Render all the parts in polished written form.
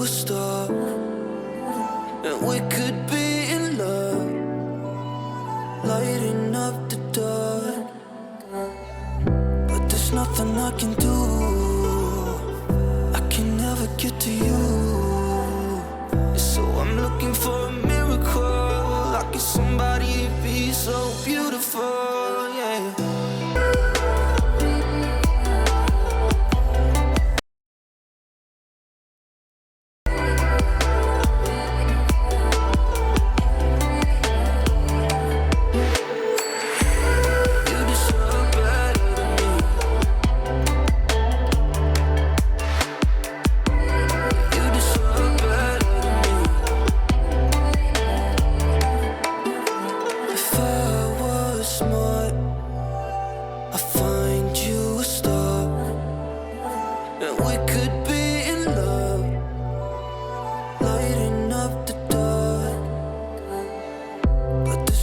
a star, and we could be in love, lighting up the dark. But there's nothing I can do, I can never get to you. So I'm looking for a miracle, like if somebody be so beautiful, yeah.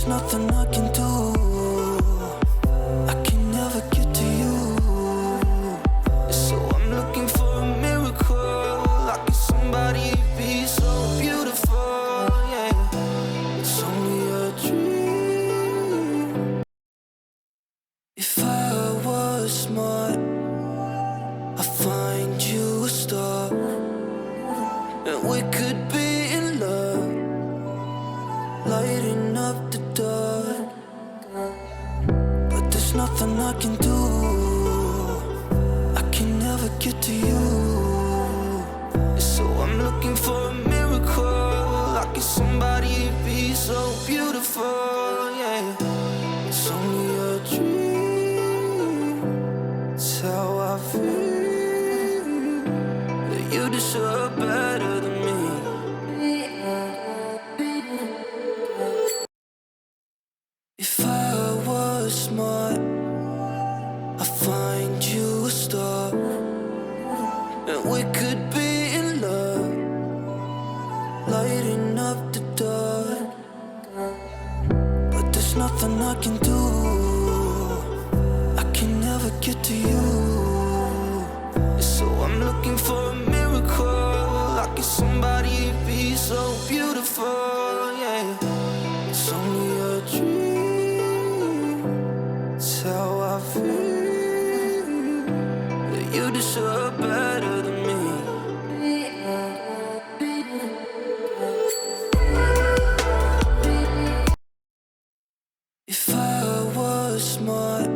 Nothing I can do, I can never get to you. So I'm looking for a miracle, like if somebody be so beautiful, yeah. It's only a dream. If I was smart, I'd find you a star, and we could be in love, lighting up the dark. But there's nothing I can do, I can never get to you. So I'm looking for a miracle, like if somebody be so beautiful, yeah. It's only a dream, it's how I feel, that you deserve better than me. If I was smart, I'd find you a star, and we could be in love, lighting up the dark. But there's nothing I can do, I can never get to you. So I'm looking for a miracle, like if somebody be so beautiful, yeah. It's only a dream, it's how I feel, that you deserve better than me. If I was smart,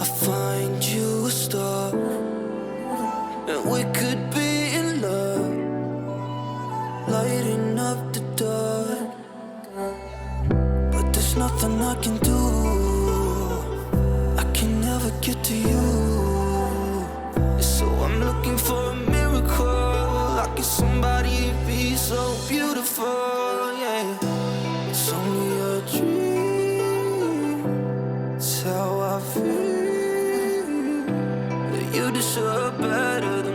I'd find you a star, and we could be in love, lighting up the dark. But there's nothing I can do, I can never get to you. So I'm looking for a miracle, like if somebody be so beautiful, yeah. It's only a dream, it's how I feel, that you deserve better than